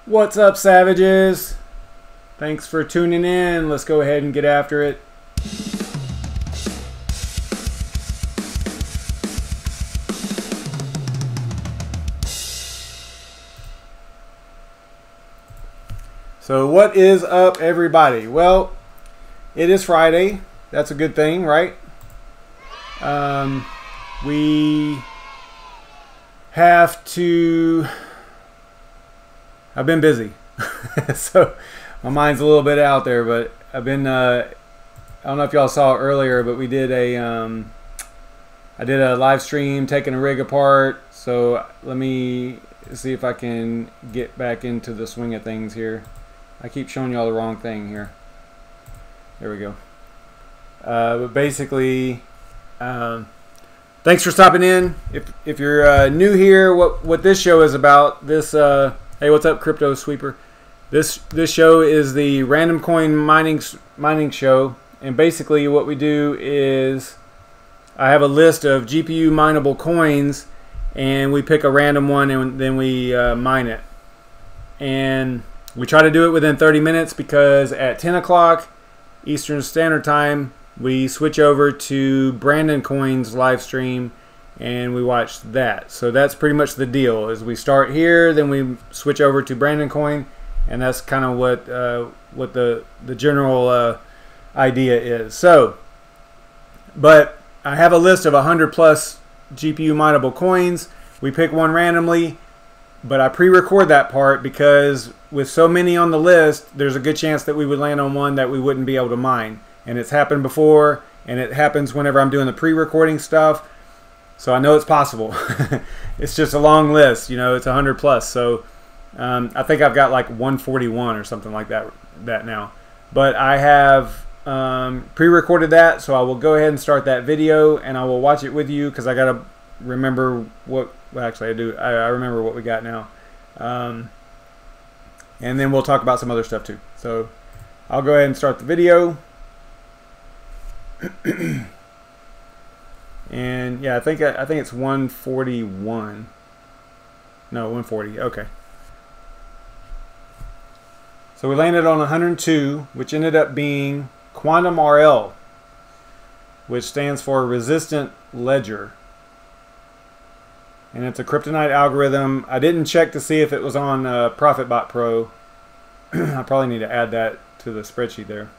What's up, savages? Thanks for tuning in. Let's go ahead and get after it. So what is up, everybody? Well, it is Friday. That's a good thing, right? We have to... I've been busy. So my mind's a little bit out there, but I've been... I don't know if y'all saw earlier, but we did a... I did a live stream taking a rig apart. So let me see if I can get back into the swing of things here. I keep showing y'all the wrong thing here. There we go. But basically, thanks for stopping in. If you're new here, what this show is about, this hey, what's up, Crypto Sweeper? This show is the RandomCoin Mining Show, and basically what we do is I have a list of GPU-mineable coins, and we pick a random one and then we mine it. And we try to do it within 30 minutes because at 10 o'clock Eastern Standard Time, we switch over to BrandonCoin's live stream and we watch that. So that's pretty much the deal. Is we start here, then we switch over to BrandonCoin, and that's kind of what the general idea is. So, but I have a list of 100 plus GPU mineable coins. We pick one randomly, but I pre-record that part because with so many on the list, there's a good chance that we would land on one that we wouldn't be able to mine. And it's happened before, and it happens whenever I'm doing the pre-recording stuff. So I know it's possible. It's just a long list, you know, it's 100 plus. So I think I've got like 141 or something like that now. But I have pre-recorded that, so I will go ahead and start that video, and I will watch it with you because I got to remember what... Well, actually, I do. I remember what we got now. And then we'll talk about some other stuff too. So I'll go ahead and start the video. And yeah, I think it's 141. No, 140. Okay. So we landed on 102, which ended up being Quantum RL, which stands for Resistant Ledger. And it's a Cryptonight algorithm. I didn't check to see if it was on ProfitBot Pro. I probably need to add that to the spreadsheet there.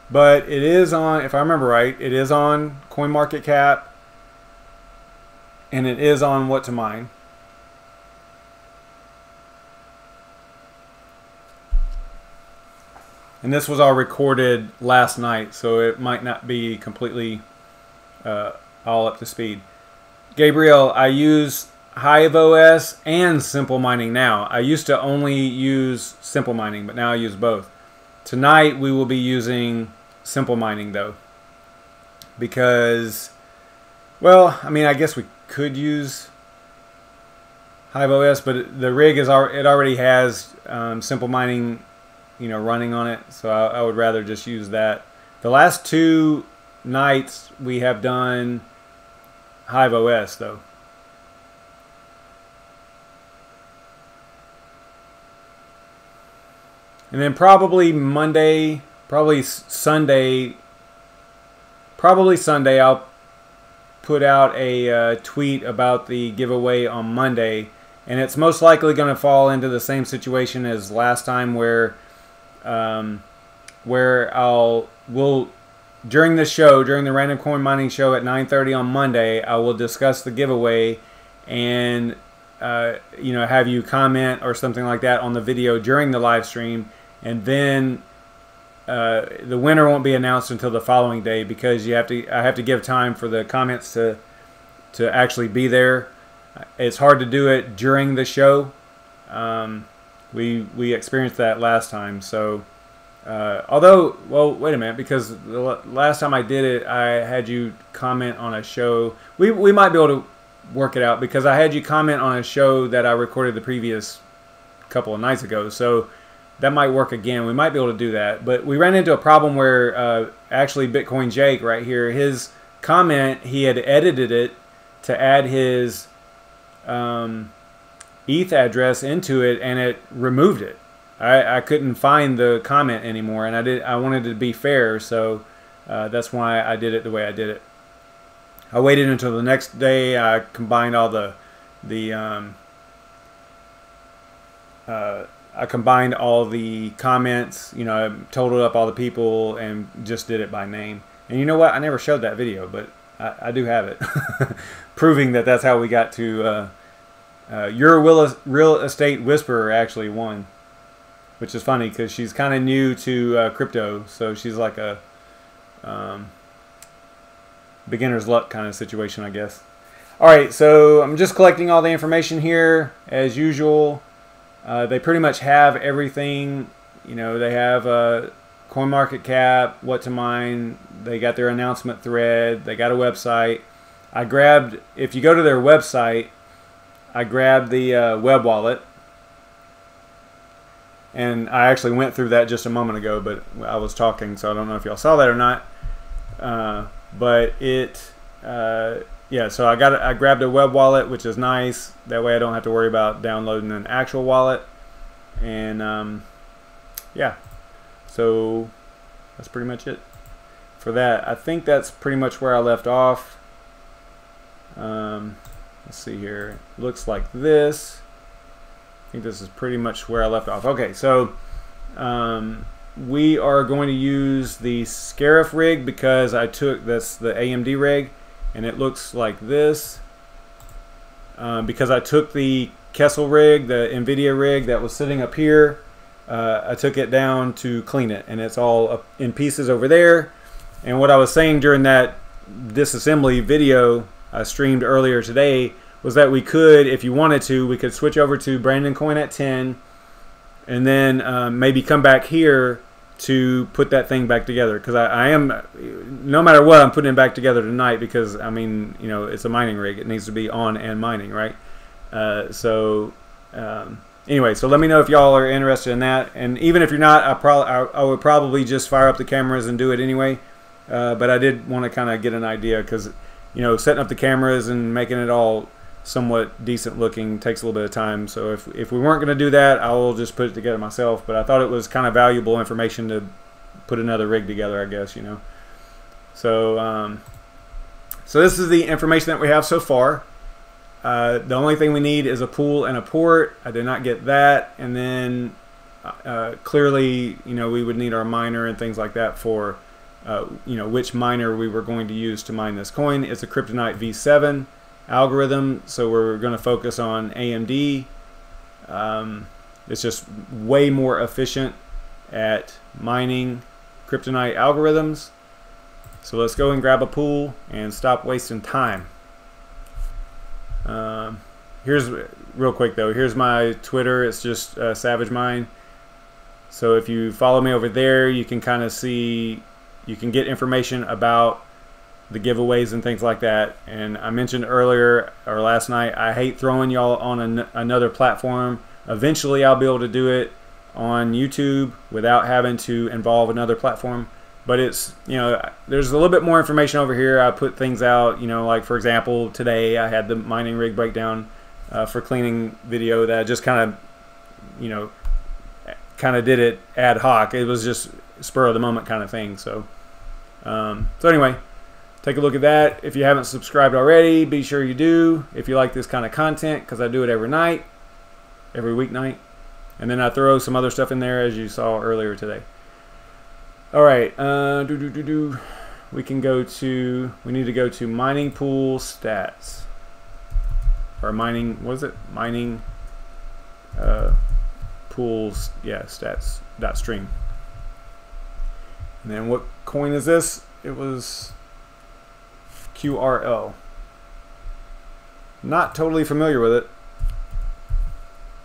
But it is on, if I remember right, it is on CoinMarketCap. And it is on WHATTOMINE. And this was all recorded last night, so it might not be completely all up to speed. Gabriel, I use HiveOS and Simple Mining now. I used to only use Simple Mining, but now I use both. Tonight we will be using Simple Mining though, because, well, I mean, I guess we could use HiveOS, but the rig is it already has Simple Mining, you know, running on it, so I would rather just use that. The last two nights we have done HiveOS though. And then probably Monday, probably Sunday I'll put out a tweet about the giveaway on Monday, and it's most likely going to fall into the same situation as last time where we'll during the show, during the RandomCoin Mining Show at 9:30 on Monday, I will discuss the giveaway and you know, have you comment or something like that on the video during the live stream, and then the winner won't be announced until the following day because I have to give time for the comments to actually be there. It's hard to do it during the show. We experienced that last time, so. Although, well, wait a minute, because the last time I did it, I had you comment on a show. We might be able to work it out because I had you comment on a show that I recorded the previous couple of nights ago. So that might work again. We might be able to do that. But we ran into a problem where actually Bitcoin Jake right here, his comment, he had edited it to add his ETH address into it, and it removed it. I couldn't find the comment anymore, and I wanted to be fair, so that's why I did it the way I did it. I waited until the next day. I combined all I combined all the comments, you know, I totaled up all the people and just did it by name. And you know what? I never showed that video, but I do have it, proving that that's how we got to. Your Real Estate Whisperer actually won, which is funny because she's kind of new to crypto, so she's like a beginner's luck kind of situation, I guess. All right, so I'm just collecting all the information here as usual. They pretty much have everything. You know, they have CoinMarketCap, WHATTOMINE. They got their announcement thread. They got a website. I grabbed, if you go to their website, I grabbed the web wallet. And I actually went through that just a moment ago, but I was talking, so I don't know if y'all saw that or not. But it, yeah, so I grabbed a web wallet, which is nice. That way I don't have to worry about downloading an actual wallet. And yeah, so that's pretty much it for that. I think that's pretty much where I left off. Let's see here. It looks like this. I think this is pretty much where I left off. Okay, so we are going to use the Scarif rig because that's the AMD rig, and it looks like this. Because I took the Kessel rig, the NVIDIA rig that was sitting up here, I took it down to clean it, and it's all up in pieces over there. And what I was saying during that disassembly video I streamed earlier today was that we could, if you wanted to, we could switch over to BrandonCoin at 10, and then maybe come back here to put that thing back together, because I am, no matter what, I'm putting it back together tonight, because I mean, you know, it's a mining rig, it needs to be on and mining, right? Anyway, so let me know if y'all are interested in that, and even if you're not, I would probably just fire up the cameras and do it anyway. But I did want to kind of get an idea, because you know, setting up the cameras and making it all somewhat decent looking takes a little bit of time. So if we weren't going to do that, I will just put it together myself. But I thought it was kind of valuable information to put another rig together, I guess, you know. So so this is the information that we have so far. The only thing we need is a pool and a port. I did not get that. And then clearly, you know, we would need our miner and things like that for you know, which miner we were going to use to mine this coin. It's a Cryptonight V7 algorithm, so we're going to focus on AMD. It's just way more efficient at mining Cryptonite algorithms. So let's go and grab a pool and stop wasting time. Here's, real quick though, here's my Twitter. It's just SavageMine. So if you follow me over there, you can kind of see, you can get information about the giveaways and things like that. And I mentioned earlier, or last night, I hate throwing y'all on another platform. Eventually I'll be able to do it on YouTube without having to involve another platform. But it's, you know, there's a little bit more information over here. I put things out, you know, like for example, today I had the mining rig breakdown for cleaning video that I just kind of, you know, kind of did it ad hoc. It was just spur of the moment kind of thing. So, so anyway, take a look at that. If you haven't subscribed already, be sure you do. If you like this kind of content, because I do it every night, every weeknight, and then I throw some other stuff in there as you saw earlier today. All right, we can go to, we need to go to mining pool stats, or mining, what is it? Mining pools, yeah, stats.stream. And then what coin is this? It was QRL. Not totally familiar with it,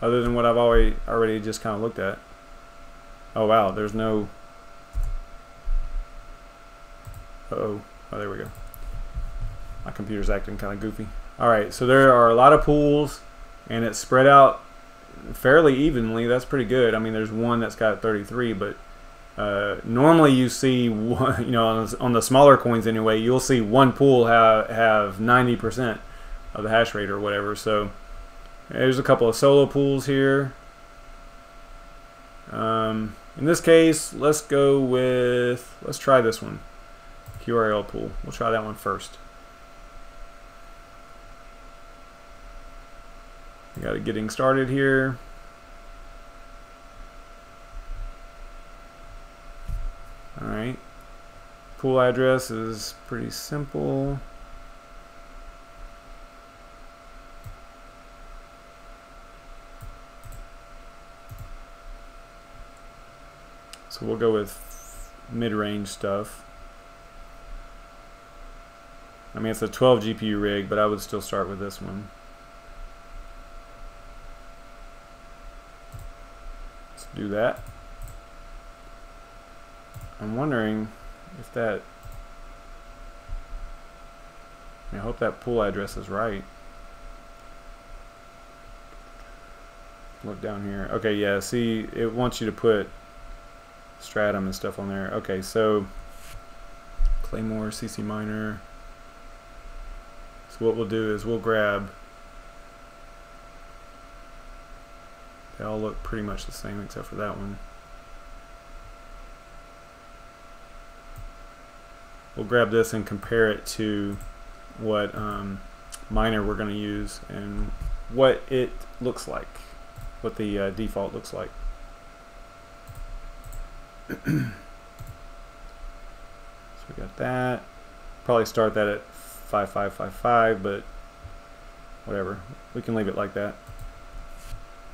other than what I've already just kind of looked at. Oh wow, there's no. Uh-oh. Oh, there we go. My computer's acting kind of goofy. Alright, so there are a lot of pools, and it's spread out fairly evenly. That's pretty good. I mean, there's one that's got 33, but normally you see one, you know, on the smaller coins anyway, you'll see one pool have 90% of the hash rate or whatever. So There's a couple of solo pools here. In this case, let's try this one. QRL pool. We'll try that one first. We got it getting started here. Alright. Pool address is pretty simple. So we'll go with mid-range stuff. I mean, it's a 12 GPU rig, but I would still start with this one. Let's do that. I'm wondering if that... I hope that pool address is right. Look down here. Okay, yeah, see, it wants you to put Stratum and stuff on there. Okay, so Claymore, CC Miner. So what we'll do is we'll grab, they all look pretty much the same except for that one. We'll grab this and compare it to what miner we're going to use and what it looks like, what the default looks like. So we got that. Probably start that at 5555, but whatever. We can leave it like that.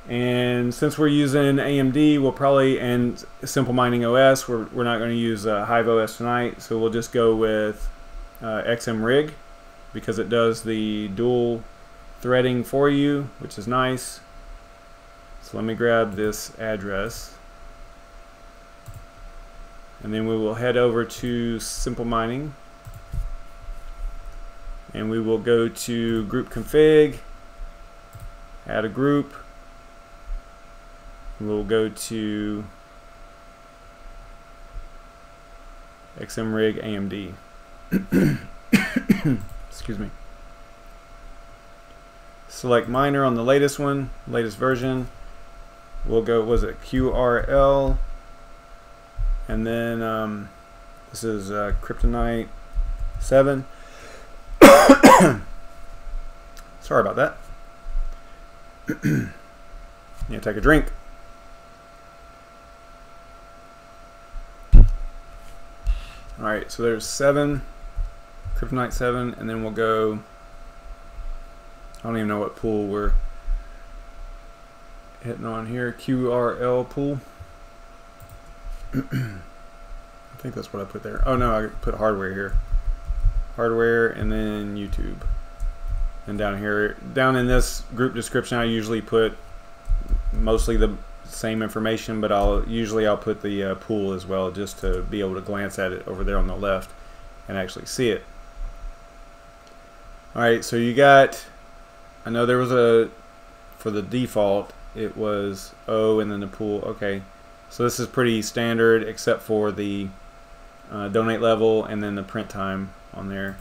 And since we're using AMD, we'll probably, and Simple Mining OS, we're not going to use Hive OS tonight, so we'll just go with XMRIG because it does the dual threading for you, which is nice. So let me grab this address. And then we will head over to Simple Mining. And we will go to group config, add a group. We'll go to XMRIG-AMD. Excuse me. Select miner on the latest one, latest version. We'll go, was it QRL? And then this is Cryptonight V7. Sorry about that. Yeah, take a drink. Alright, so there's 7, Cryptonite 7, and then we'll go, I don't even know what pool we're hitting on here, QRL pool. I think that's what I put there. Oh no, I put hardware here. Hardware and then YouTube. And down here, down in this group description, I usually put mostly the same information, but usually I'll put the pool as well, just to be able to glance at it over there on the left and actually see it. Alright, so you got, I know there was a, for the default it was O and then the pool. Okay, so this is pretty standard except for the donate level and then the print time on there.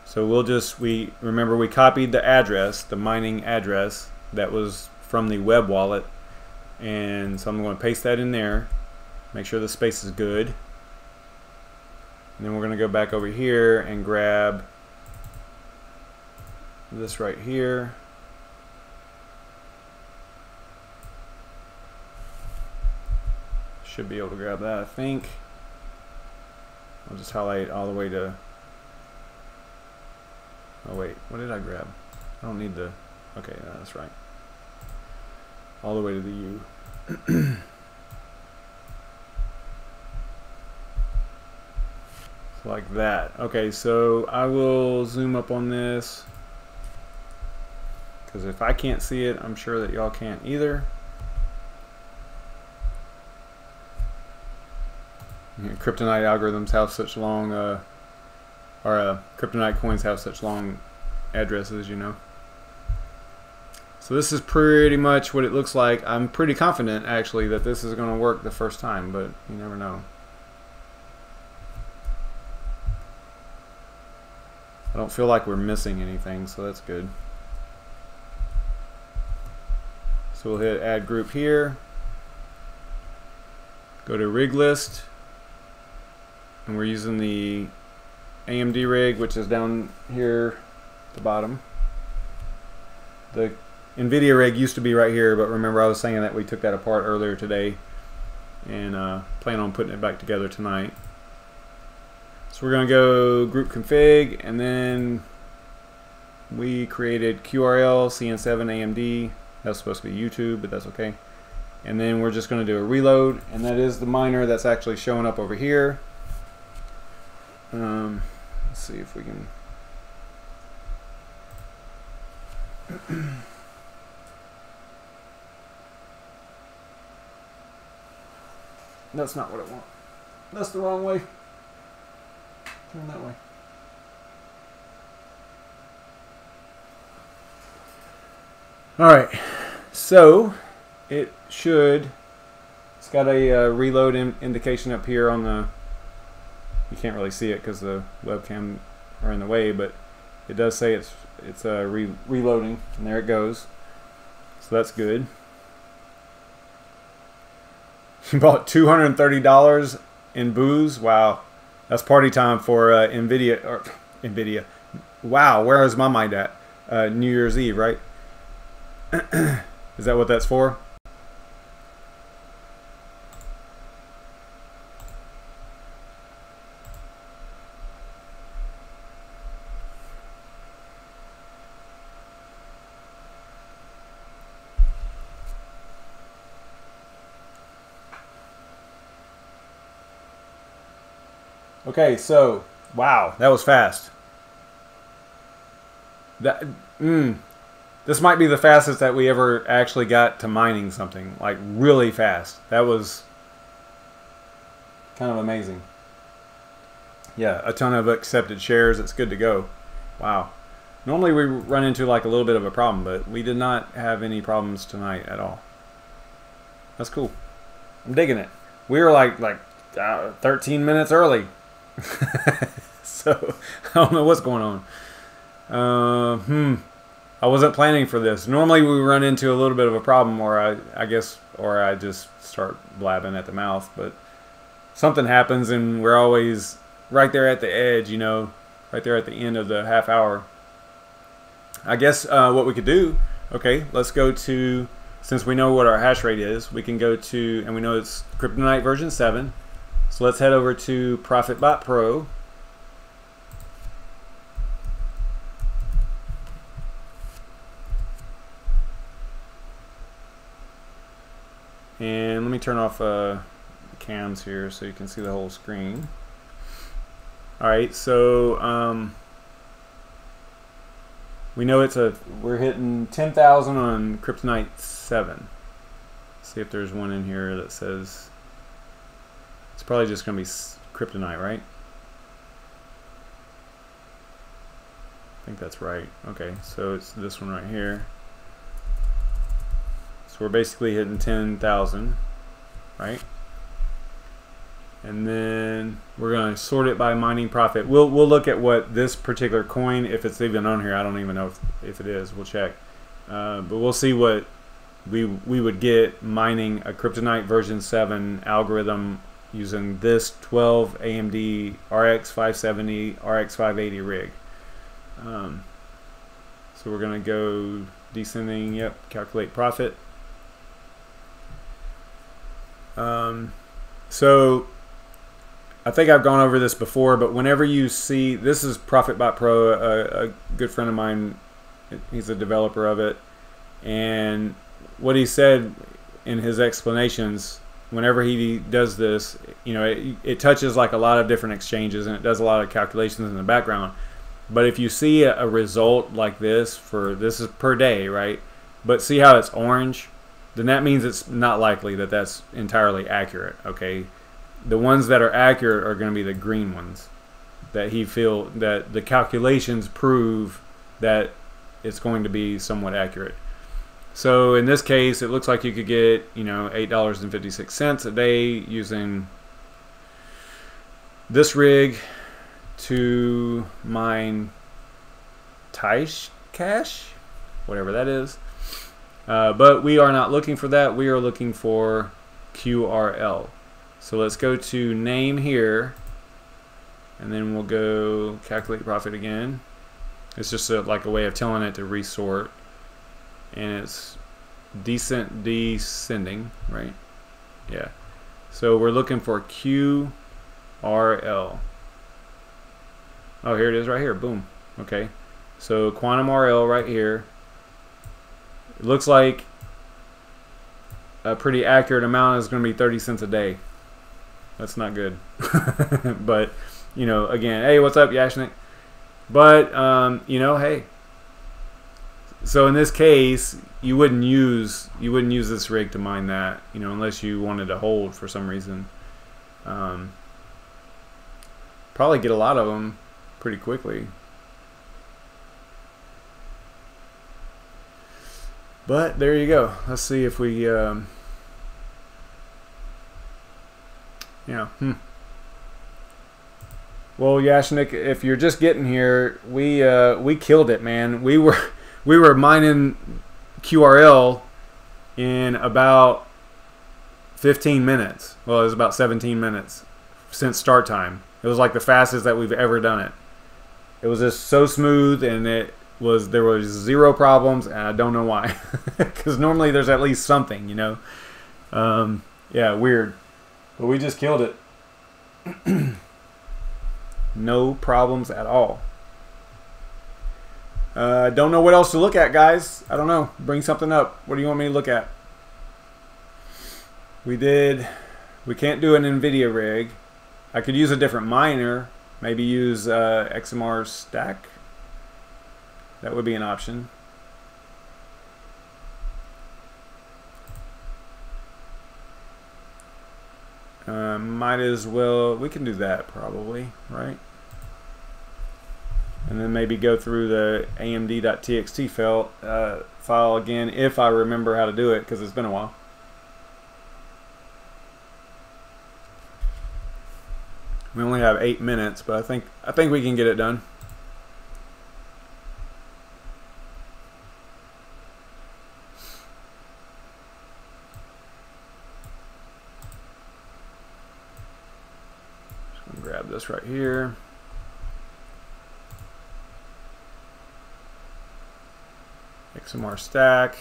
So we'll just, remember we copied the address, the mining address that was from the web wallet. And so I'm going to paste that in there, make sure the space is good, and then we're going to go back over here and grab this right here. Should be able to grab that, I think. I'll just highlight all the way to, oh wait, what did I grab? I don't need the, okay, no, that's right. All the way to the U. So like that. Okay, so I will zoom up on this because if I can't see it, I'm sure that y'all can't either. You know, Cryptonite algorithms have such long, Cryptonite coins have such long addresses, you know. So this is pretty much what it looks like. I'm pretty confident actually that this is going to work the first time, but you never know. I don't feel like we're missing anything, so that's good. So we'll hit add group here, go to rig list, and we're using the AMD rig, which is down here at the bottom. The NVIDIA rig used to be right here, but remember I was saying that we took that apart earlier today and plan on putting it back together tonight. So we're going to go group config, and then we created QRL CN7 AMD. That's supposed to be YouTube, but that's okay. And then we're just going to do a reload, and that is the miner that's actually showing up over here. Let's see if we can. That's not what I want. That's the wrong way. Turn that way. Alright, so it's got a reload indication up here on the, you can't really see it because the webcam are in the way, but it does say it's reloading, and there it goes. So that's good. You bought $230 in booze. Wow, that's party time for NVIDIA. Wow, where is my mind at? New Year's Eve, right? Is that what that's for? Okay, so wow, that was fast. This might be the fastest that we ever actually got to mining something, like really fast. That was kind of amazing. Yeah, a ton of accepted shares. It's good to go. Wow. Normally we run into like a little bit of a problem, but we did not have any problems tonight at all. That's cool. I'm digging it. We were like 13 minutes early. So I don't know what's going on. I wasn't planning for this. Normally we run into a little bit of a problem, or I just start blabbing at the mouth, but something happens and we're always right there at the edge, you know, right there at the end of the half hour. I guess what we could do, okay, let's go to, since we know what our hash rate is, we can go to, and we know it's Cryptonite version 7. So let's head over to ProfitBot Pro. And let me turn off cams here so you can see the whole screen. Alright, so we know we're hitting 10,000 on Cryptonite 7. Let's see if there's one in here that says, it's probably just going to be Cryptonite, right? I think that's right. Okay, so it's this one right here. So we're basically hitting 10,000, right? And then we're going to sort it by mining profit. We'll look at what this particular coin, if it's even on here. I don't even know if it is. We'll check. But we'll see what we would get mining a Cryptonite version 7 algorithm using this 12 AMD RX 570 RX 580 rig. So we're going to go descending. Yep, calculate profit. So I think I've gone over this before, but whenever you see, this is ProfitBot Pro, a good friend of mine, he's a developer of it, and what he said in his explanations, whenever he does this, you know, it touches like a lot of different exchanges and it does a lot of calculations in the background. But if you see a result like this, this is per day, right? But see how it's orange? Then that means it's not likely that that's entirely accurate, okay? The ones that are accurate are going to be the green ones, that that the calculations prove that it's going to be somewhat accurate. So in this case, it looks like you could get, you know, $8.56 a day using this rig to mine Cash, whatever that is. But we are not looking for that. We are looking for QRL. So let's go to name here, and then we'll go calculate profit again. It's just like a way of telling it to resort, and it's descending, right? Yeah. So we're looking for QRL. Oh, here it is right here. Boom. Okay. So quantum RL right here. It looks like a pretty accurate amount is going to be 30 cents a day. That's not good. But, you know, again, hey, what's up, Yashnik? But, you know, hey. So in this case, you wouldn't use this rig to mine that, you know, unless you wanted to hold for some reason. Probably get a lot of them pretty quickly. But there you go. Let's see if we, yeah. Well, Yashnik, if you're just getting here, we killed it, man. We were mining QRL in about 15 minutes. Well, it was about 17 minutes since start time. It was like the fastest that we've ever done it. It was just so smooth, and there was zero problems, and I don't know why. Because normally there's at least something, you know. Yeah, weird. But we just killed it. No problems at all. Don't know what else to look at, guys. I don't know. Bring something up. What do you want me to look at? We can't do an NVIDIA rig. I could use a different miner. Maybe use XMR-STAK. That would be an option. Might as well, we can do that probably, right? And then maybe go through the AMD.txt file again if I remember how to do it, because it's been a while. We only have 8 minutes, but I think we can get it done. Grab this right here. XMR-STAK.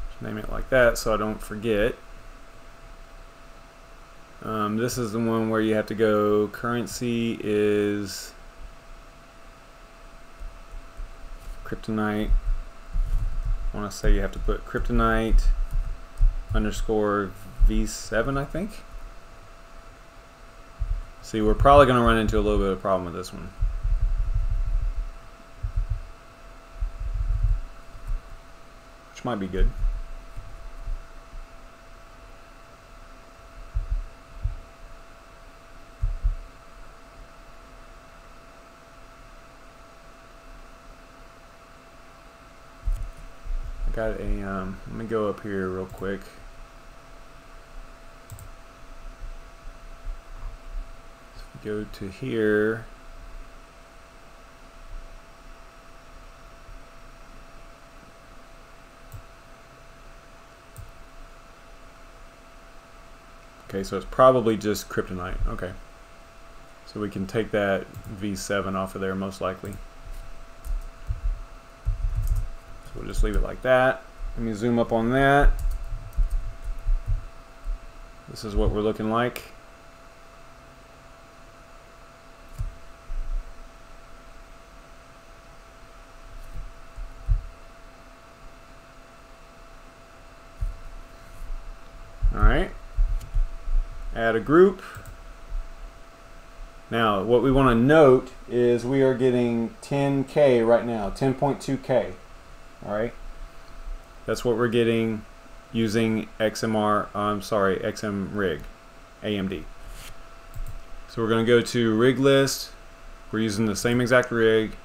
Just name it like that so I don't forget. This is the one where you have to go, currency is Cryptonite. I want to say you have to put Cryptonite _ V7, I think. See, we're probably going to run into a little bit of a problem with this one. Which might be good. Got a, let me go up here real quick. So if we go to here, okay, so it's probably just Cryptonite. Okay, so we can take that V7 off of there most likely. We'll just leave it like that. Let me zoom up on that. This is what we're looking like. All right. Add a group. Now, what we want to note is we are getting 10K right now, 10.2K. All right, that's what we're getting using XMRIG-AMD. So we're going to go to rig list. We're using the same exact rig,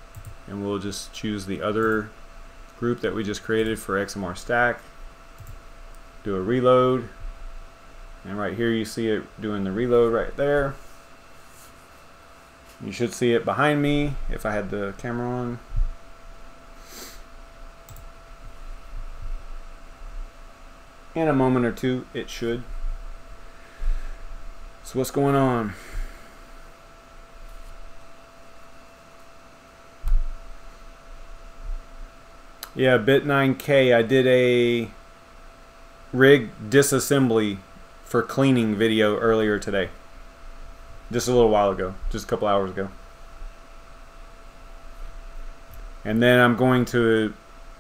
and we'll just choose the other group that we just created for XMR-STAK. do a reload. And right here you see it doing the reload right there. You should see it behind me if I had the camera on. In a moment or two, it should. So what's going on? Yeah, Bit9K, I did a rig disassembly for cleaning video earlier today. Just a little while ago, just a couple hours ago. And then I'm going to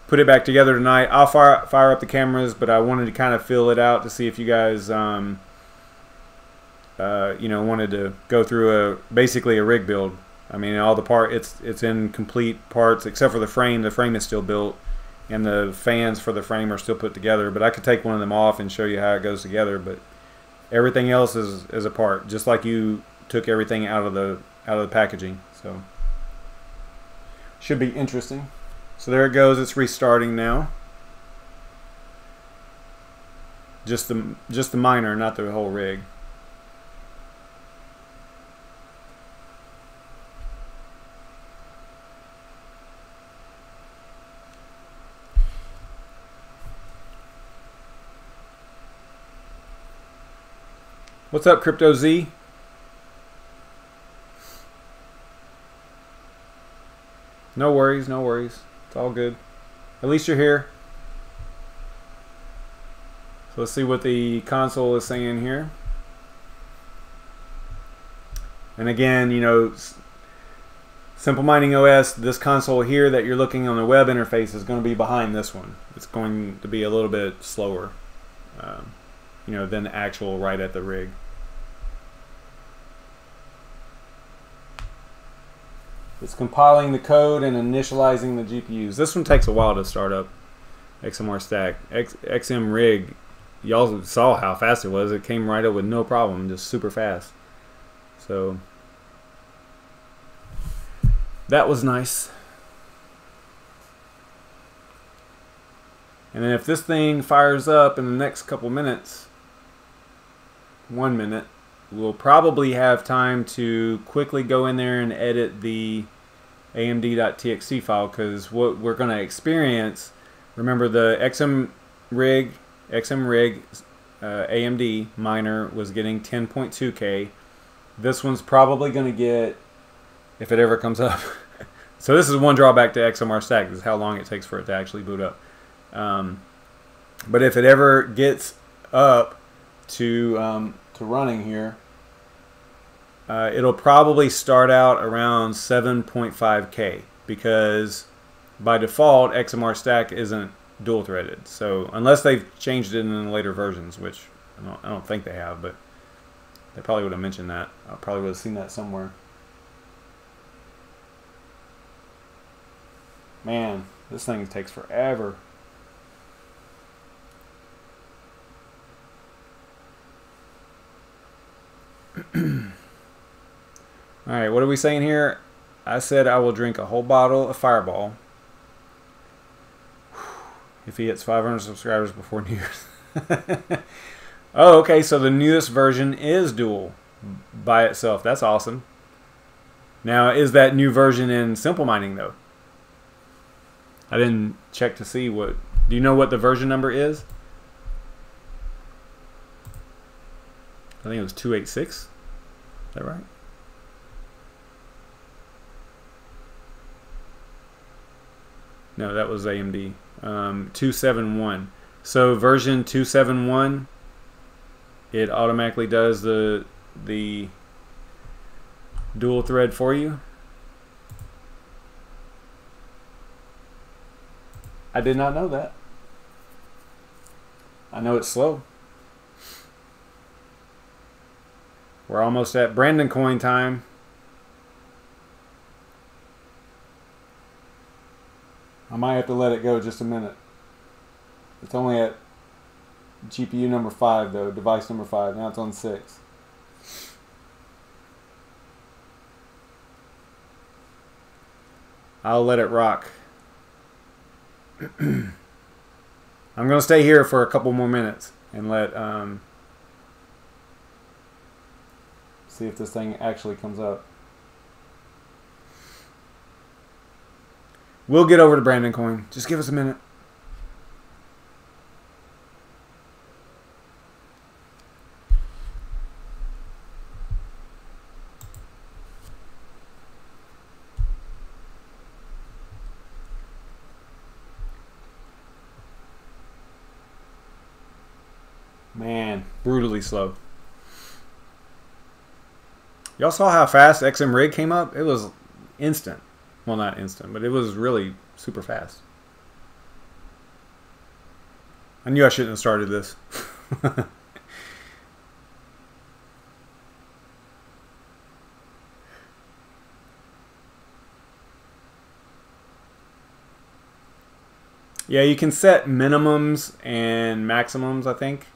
put it back together tonight. I'll fire up the cameras, but I wanted to kind of fill it out to see if you guys, you know, wanted to go through basically a rig build. I mean, all the it's in complete parts except for the frame. The frame is still built, and the fans for the frame are still put together. But I could take one of them off and show you how it goes together. But everything else is a part, just like you took everything out of the packaging. So should be interesting. So there it goes. It's restarting now. Just the miner, not the whole rig. What's up, Crypto Z? No worries, no worries. It's all good. At least you're here. So let's see what the console is saying here. And again, you know, Simple Mining OS, this console here that you're looking on the web interface is going to be behind this one. It's going to be a little bit slower, you know, than the actual right at the rig. It's compiling the code and initializing the GPUs. This one takes a while to start up. XMR-STAK. XMRIG. Y'all saw how fast it was. It came right up with no problem, just super fast. So that was nice. And then if this thing fires up in the next couple minutes, 1 minute, we'll probably have time to quickly go in there and edit the AMD.txt file, because what we're going to experience, remember the XMRIG-AMD miner was getting 10.2K. This one's probably going to get, if it ever comes up, so this is one drawback to XMR-STAK, is how long it takes for it to actually boot up. But if it ever gets up to running here, it'll probably start out around 7.5K, because by default XMR-STAK isn't dual threaded. So unless they've changed it in the later versions, which I don't think they have, but they probably would have mentioned that. I probably would have seen that somewhere. Man, this thing takes forever. Alright, what are we saying here? I said I will drink a whole bottle of Fireball if he hits 500 subscribers before New Year's. Oh, okay, so the newest version is dual by itself. That's awesome. Now, is that new version in Simple Mining, though? I didn't check to see what... Do you know what the version number is? I think it was 286. Is that right? No, that was AMD. 271. So version 271, it automatically does the dual thread for you. I did not know that. I know it's slow. We're almost at BrandonCoin time. I might have to let it go just a minute. It's only at GPU number 5 though, device number 5. Now it's on 6. I'll let it rock. I'm going to stay here for a couple more minutes and let see if this thing actually comes up. We'll get over to BrandonCoin. Just give us a minute. Man, brutally slow. Y'all saw how fast XMRIG came up? It was instant. Well, not instant, but it was really super fast. I knew I shouldn't have started this. Yeah, you can set minimums and maximums, I think,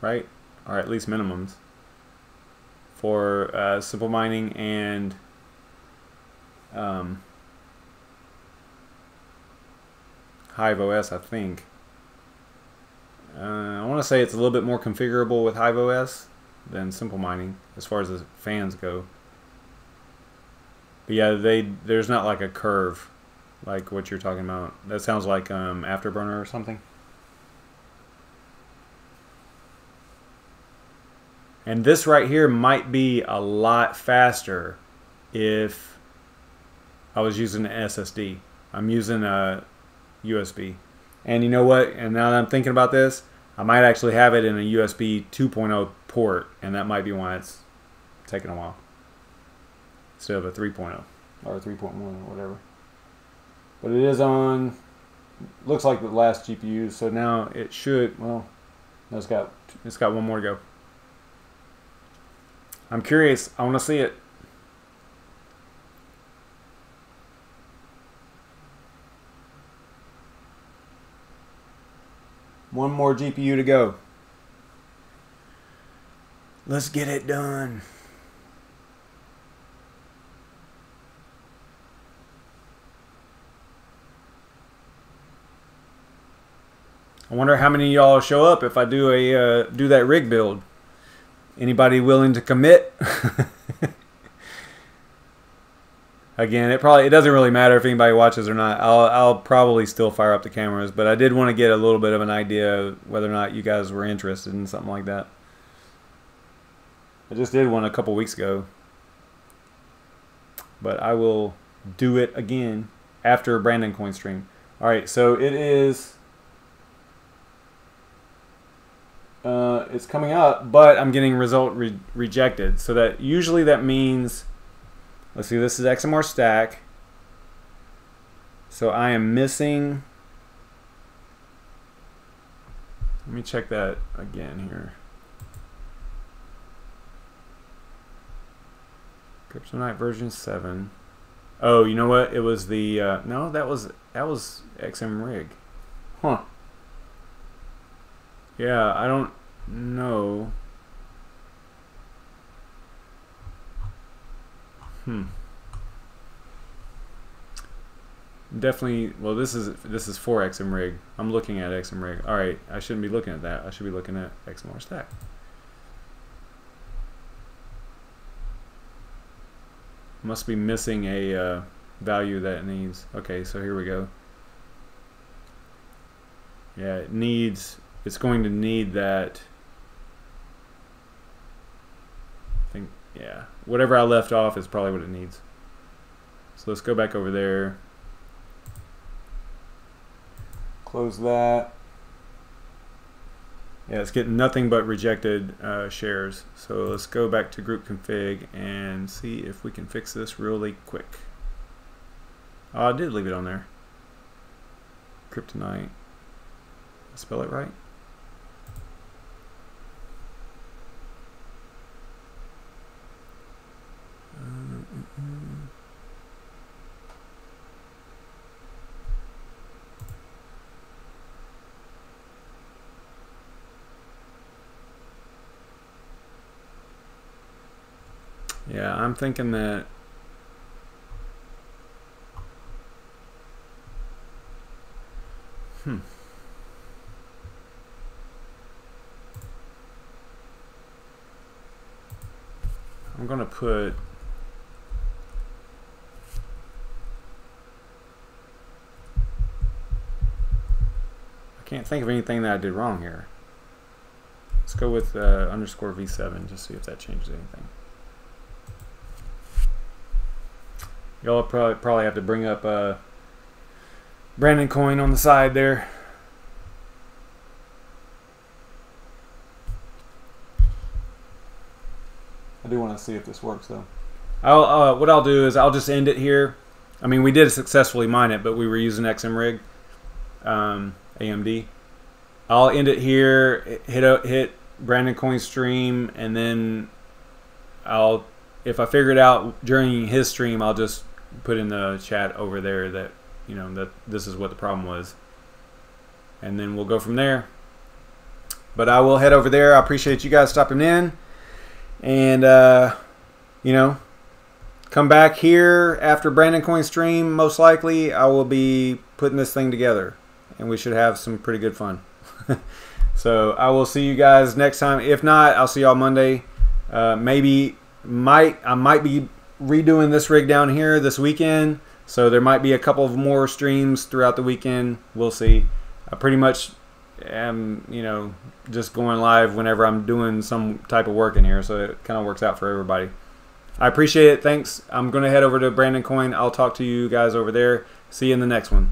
right? Or at least minimums for simple mining and HiveOS, I think. I want to say it's a little bit more configurable with HiveOS than simple mining as far as the fans go. But yeah, there's not like a curve like what you're talking about. That sounds like Afterburner or something. And this right here might be a lot faster if I was using an SSD. I'm using a USB. And you know what? And now that I'm thinking about this, I might actually have it in a USB 2.0 port, and that might be why it's taking a while. Instead of a 3.0 or 3.1 or whatever. But it is on, looks like the last GPU, so now it should, well, no, it's got one more to go. I'm curious. I want to see it. One more GPU to go. Let's get it done. I wonder how many of y'all show up if I do a do that rig build. Anybody willing to commit? Again, it doesn't really matter if anybody watches or not. I'll probably still fire up the cameras, but I did want to get a little bit of an idea of whether or not you guys were interested in something like that. I just did one a couple weeks ago, but I will do it again after a BrandonCoin stream. All right, so it is. It's coming up, but I'm getting result rejected. So that usually that means, let's see, this is XMR-STAK. So I am missing. Let me check that again here. Cryptonight version 7. Oh, you know what? It was the no, that was XMRIG. Huh. Yeah, I don't know. Definitely. Well, this is for XMRIG. I'm looking at XMRIG. All right, I shouldn't be looking at that. I should be looking at XMR-STAK. Must be missing a value that it needs. Okay, so here we go. Yeah, it needs. It's going to need that. I think, yeah, whatever I left off is probably what it needs. So let's go back over there. Close that. Yeah, it's getting nothing but rejected shares. So let's go back to group config and see if we can fix this really quick. Oh, I did leave it on there. Cryptonite. Spell it right? Yeah, I'm thinking that I'm going to put... I can't think of anything that I did wrong here. Let's go with underscore V7, just see if that changes anything. Y'all probably have to bring up BrandonCoin on the side there. I do want to see if this works though. What I'll do is I'll just end it here. I mean, we did successfully mine it, but we were using XMRIG-AMD. I'll end it here. Hit BrandonCoin stream, and then if I figure it out during his stream, I'll just put in the chat over there that that this is what the problem was, and then we'll go from there. But I will head over there. I appreciate you guys stopping in, and come back here after BrandonCoin stream. Most likely I will be putting this thing together, and we should have some pretty good fun. So I will see you guys next time. If not, I'll see y'all Monday. I might be redoing this rig down here this weekend, so there might be a couple of more streams throughout the weekend. We'll see. I pretty much am just going live whenever I'm doing some type of work in here, so it kind of works out for everybody. I appreciate it. Thanks. I'm going to head over to BrandonCoin. I'll talk to you guys over there. See you in the next one.